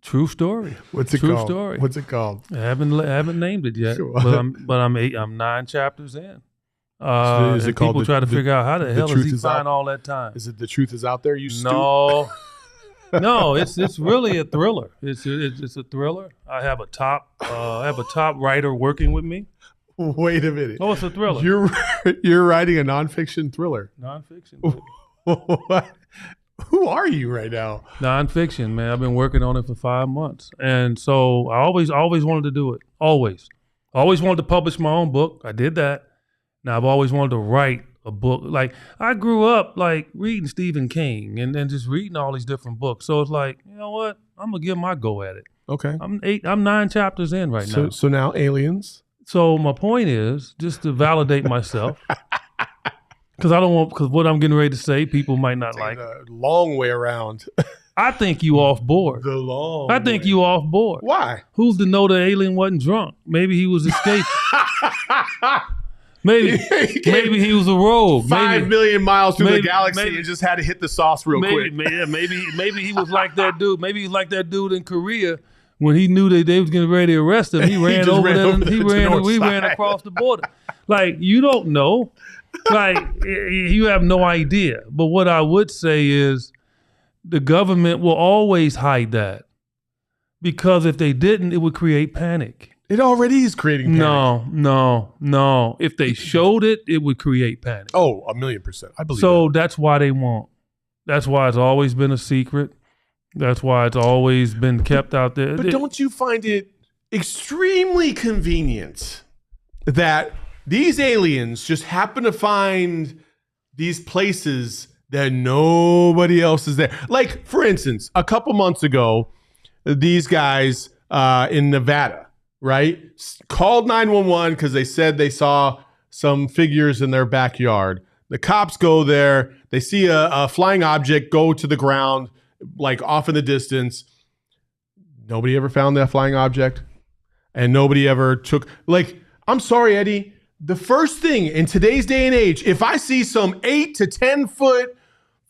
True story. What's it called? What's it called? I haven't named it yet, sure. but I'm 9 chapters in. So is it called? People try to figure out how the hell does he find all that time? Is it The Truth Is Out There? No, it's really a thriller. It's a thriller. I have a top writer working with me. Wait a minute. Oh, it's a thriller. You're writing a nonfiction thriller. Nonfiction. What? Who are you right now? Nonfiction, man. I've been working on it for 5 months. And so I always wanted to do it. Always wanted to publish my own book. I did that. Now I've always wanted to write a book. Like, I grew up like reading Stephen King and just reading all these different books. So it's like, you know what? I'm gonna give my go at it. Okay. I'm 9 chapters in right now. So now aliens. So my point is just to validate myself. Because what I'm getting ready to say, people might not like. A long way around. I think you off board. I think you off board. Why? Who's to know the alien wasn't drunk? Maybe he was escaping. maybe he was a rogue. 5 million miles through the galaxy and just had to hit the sauce real quick. Maybe he was like that dude. Maybe he's like that dude in Korea when he knew that they was getting ready to arrest him. He ran we ran across the border. Like, you don't know. Like, you have no idea. But what I would say is the government will always hide that, because if they didn't, it would create panic. It already is creating panic. No. If they showed it, it would create panic. Oh, 1,000,000%. I believe so that. That's why they won't. That's why it's always been a secret. That's why it's always been kept out there. But don't you find it extremely convenient that these aliens just happen to find these places that nobody else is there. Like, for instance, a couple months ago, these guys in Nevada, right, called 911 because they said they saw some figures in their backyard. The cops go there. They see a flying object go to the ground, like off in the distance. Nobody ever found that flying object. And nobody ever took, like, I'm sorry, Eddie. The first thing in today's day and age, if I see some 8 to 10 foot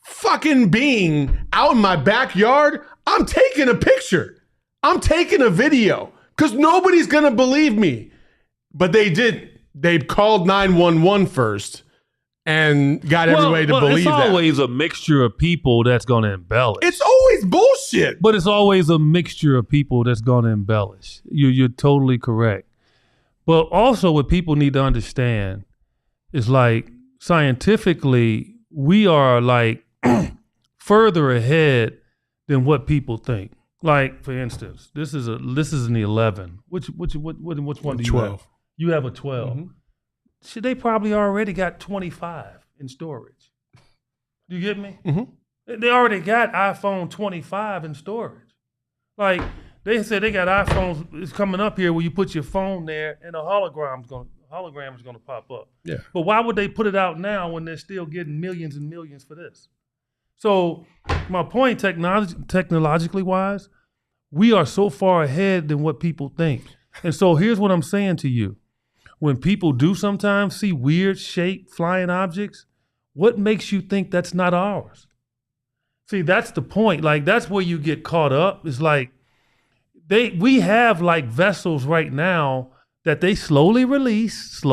fucking being out in my backyard, I'm taking a picture. I'm taking a video because nobody's going to believe me. But they didn't. They called 911 first and got everybody to believe that. It's always a mixture of people that's going to embellish. It's always bullshit. But it's always a mixture of people that's going to embellish. You're totally correct. But also what people need to understand is, like, scientifically, we are like further ahead than what people think. Like, for instance, this is an 11. Which one do you 12. have? You have a 12. Mm-hmm. Shit, they probably already got 25 in storage. You get me? Mm-hmm. They already got iPhone 25 in storage. Like, they said they got iPhones. It's coming up here where you put your phone there and a hologram is going to pop up. Yeah. But why would they put it out now when they're still getting millions and millions for this? So my point, technologically wise, we are so far ahead than what people think. And so here's what I'm saying to you. When people do sometimes see weird shaped flying objects, what makes you think that's not ours? See, that's the point. Like, that's where you get caught up. It's like we have like vessels right now that they slowly release.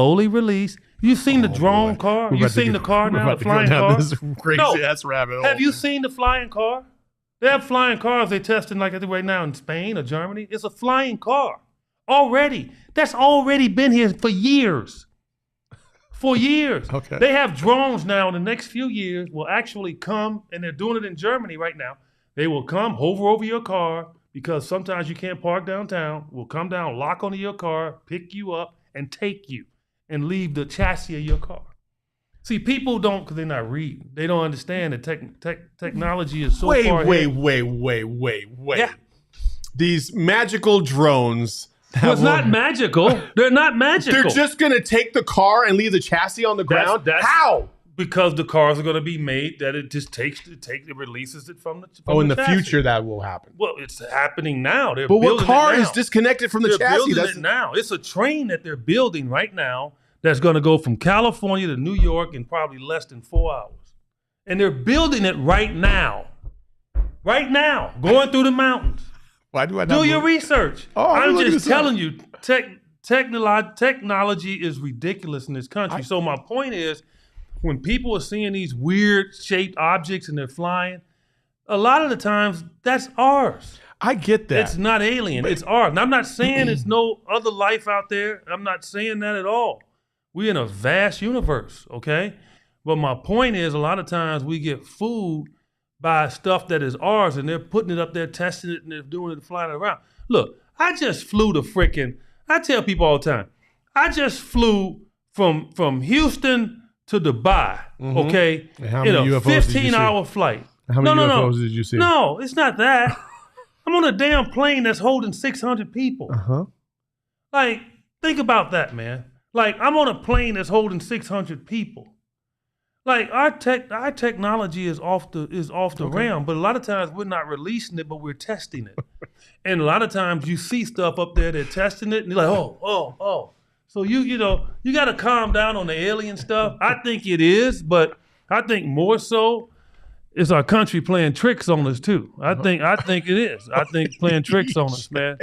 You've seen the drone car? You've seen the car now, the flying car? This crazy ass rabbit hole. Have you seen the flying car? They have flying cars they're testing, like I think right now in Spain or Germany. It's a flying car. Already. That's already been here for years. For years. Okay. They have drones now in the next few years will actually come, and they're doing it in Germany right now. They will come, hover over your car, because sometimes you can't park downtown, will come down, lock onto your car, pick you up, and take you, and leave the chassis of your car. See, people don't, because they're not reading. They don't understand that technology is so far ahead. Wait. Yeah. These magical drones. Well, it's not magical. They're not magical. They're just going to take the car and leave the chassis on the ground? How? Because the cars are going to be made that it just it releases it from the in the chassis. Future that will happen. Well, it's happening now. But what car is disconnected from the chassis? Building it now. It's a train that they're building right now that's going to go from California to New York in probably less than 4 hours. And they're building it right now. Right now. Going through the mountains. Why do I not do your research? Oh, I'm just telling you, technology is ridiculous in this country. So my point is, when people are seeing these weird shaped objects and they're flying, a lot of the times that's ours. I get that. It's not alien. It's ours. And I'm not saying there's no other life out there. I'm not saying that at all. We're in a vast universe, okay? But my point is, a lot of times we get fooled by stuff that is ours, and they're putting it up there, testing it, and they're doing it, flying it around. Look, I just flew I tell people all the time, I just flew from Houston to Dubai, okay, in a 15-hour flight. How many UFOs did you see? No, it's not that. I'm on a damn plane that's holding 600 people. Uh-huh. Like, think about that, man. Like, I'm on a plane that's holding 600 people. Like, our technology is off the realm, but a lot of times we're not releasing it, but we're testing it. And a lot of times you see stuff up there, they're testing it, and you're like, oh. So you got to calm down on the alien stuff. I think it is, but I think more so it's our country playing tricks on us too. I think it is. I think playing tricks on us, man.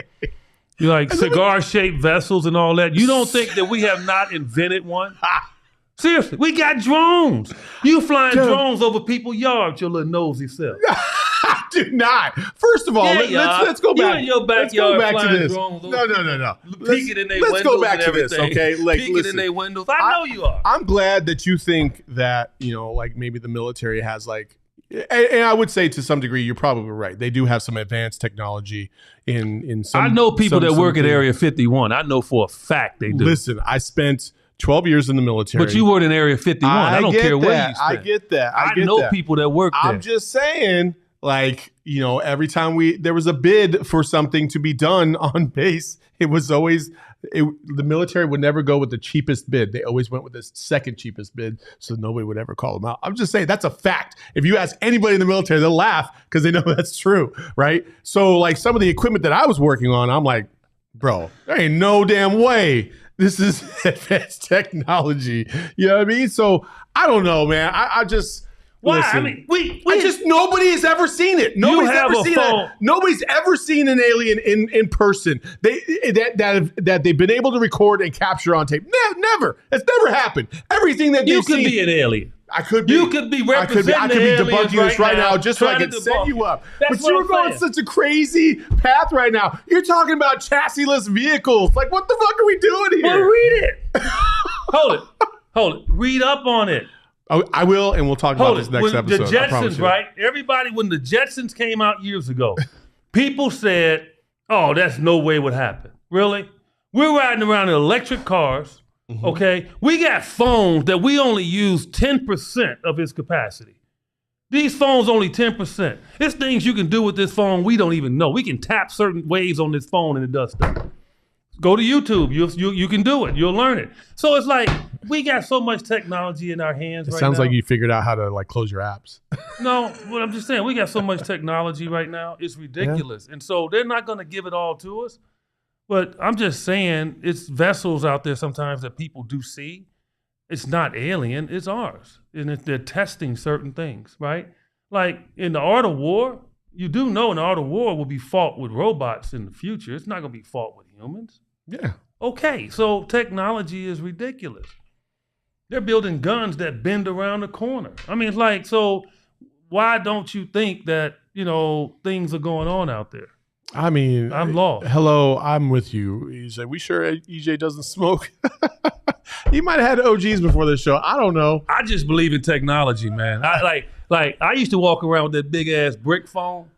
You like cigar-shaped vessels and all that. You don't think that we have not invented one? Seriously, we got drones. You flying drones over people's yards, your little nosy self. I do not. First of all, let's go back. You in your backyard flying to this. drones. No. Peeking in their windows. Let's go back to this, okay? Like, peeking in their windows. I know you are. I'm glad that you think that, like maybe the military has like, and I would say to some degree, you're probably right. They do have some advanced technology in some. I know people that work at Area 51. I know for a fact they do. Listen, I spent 12 years in the military. But you were in Area 51. I don't care where you spent. I get that. I know people that work there. I'm just saying, like, every time there was a bid for something to be done on base, it was always the military would never go with the cheapest bid. They always went with the second cheapest bid, so nobody would ever call them out. I'm just saying that's a fact. If you ask anybody in the military, they'll laugh because they know that's true, right? So like some of the equipment that I was working on, I'm like, bro, there ain't no damn way this is advanced technology. You know what I mean? So I don't know, man. I just why? listen, I mean, we nobody has ever seen it. Nobody's ever seen an alien in person. That they've been able to record and capture on tape. Never. It's never happened. Everything that you could be an alien. I could be. You could be representing I could be debunking this right now just so I can set you up. That's but you're going such a crazy path right now. You're talking about chassis-less vehicles. Like, what the fuck are we doing here? Well, read it. Hold it. Read up on it. I will, and we'll talk about this next episode. The Jetsons, right? Everybody, when the Jetsons came out years ago, people said, oh, that's no way would happen. Really? We're riding around in electric cars, okay? We got phones that we only use 10% of its capacity. These phones only 10%. There's things you can do with this phone we don't even know. We can tap certain waves on this phone and it does stuff. Go to YouTube. You can do it. You'll learn it. So it's like we got so much technology in our hands right now. It sounds like you figured out how to like close your apps. No, but I'm just saying we got so much technology right now. It's ridiculous. Yeah. And so they're not going to give it all to us. But I'm just saying it's vessels out there sometimes that people do see. It's not alien. It's ours. And they're testing certain things, right? Like in the art of war, you do know in the art of war will be fought with robots in the future. It's not going to be fought with humans. Yeah. Okay, so technology is ridiculous. They're building guns that bend around the corner. I mean, it's like, so why don't you think that, things are going on out there? I mean, I'm lost. Hello, I'm with you. EJ. We sure EJ doesn't smoke? You might have had OGs before this show. I don't know. I just believe in technology, man. I used to walk around with that big ass brick phone,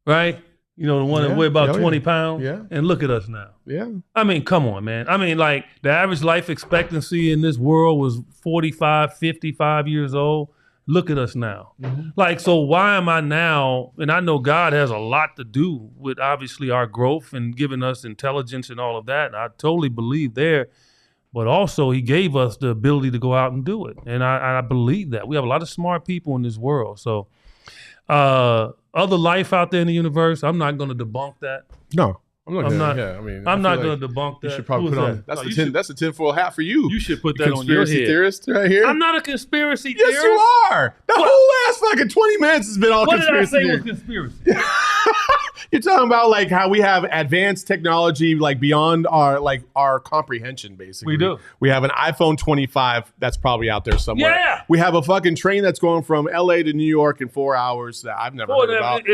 right? The one that weighed about 20 pounds. Yeah. And look at us now. Yeah. I mean, come on, man. I mean, like, the average life expectancy in this world was 45, 55 years old. Look at us now. Mm-hmm. Like, so why am I now, and I know God has a lot to do with, obviously, our growth and giving us intelligence and all of that. And I totally believe there. But also, he gave us the ability to go out and do it. And I believe that. We have a lot of smart people in this world. So, other life out there in the universe, I'm not going to debunk that. No, I'm not. I'm not going to debunk that. You should probably put on. That's a tinfoil hat for you. You should put that on your head. Conspiracy theorist right here. I'm not a conspiracy theorist. Yes, you are. The whole last fucking 20 minutes has been all conspiracy. What did I say was conspiracy? You're talking about like how we have advanced technology like beyond our comprehension, basically. We do. We have an iPhone 25 that's probably out there somewhere. Yeah. We have a fucking train that's going from LA to New York in 4 hours that I've never heard about.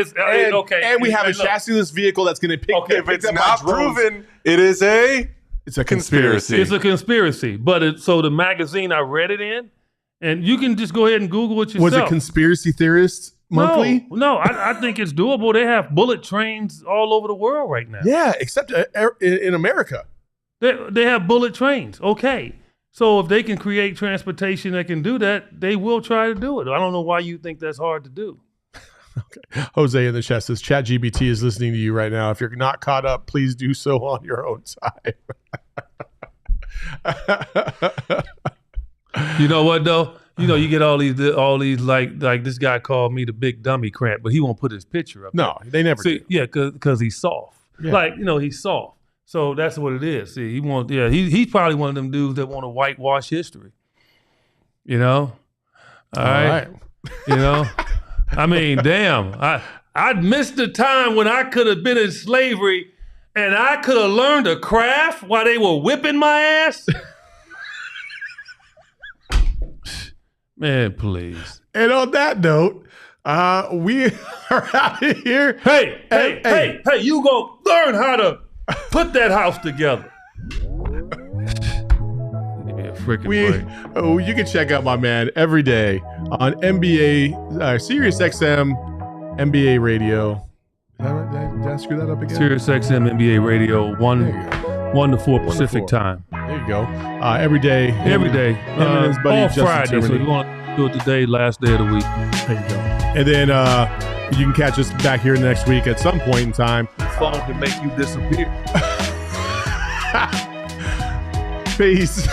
And we have a chassis-less vehicle that's going to pick if it's not proven, it's a conspiracy. It's a conspiracy. But so the magazine I read it in, and you can just go ahead and Google it yourself. Was it Conspiracy Theorists Monthly? No, I think it's doable. They have bullet trains all over the world right now. Yeah, except in America. They have bullet trains. Okay. So if they can create transportation that can do that, they will try to do it. I don't know why you think that's hard to do. Okay. Jose in the chat says, ChatGPT is listening to you right now. If you're not caught up, please do so on your own time. You know what, though? You get all these like this guy called me the big dummy cramp, but he won't put his picture up. No, they never do. Yeah, because he's soft. Yeah. He's soft. So that's what it is. See, he's probably one of them dudes that want to whitewash history. All right. I mean, damn. I'd missed the time when I could have been in slavery and I could have learned a craft while they were whipping my ass. Man, please. And on that note, we are out of here. Hey, you gonna learn how to put that house together. Give me a freaking break. You can check out my man every day on NBA, Sirius XM, NBA Radio. Did I screw that up again? Sirius XM, NBA Radio, 1 to 4 Pacific time. There you you go. Every day. Every day. Him and his buddy all Justin Friday. So Timberlake. you want to do it today, last day of the week. There you go. And then you can catch us back here next week at some point in time. Phone can make you disappear. Peace.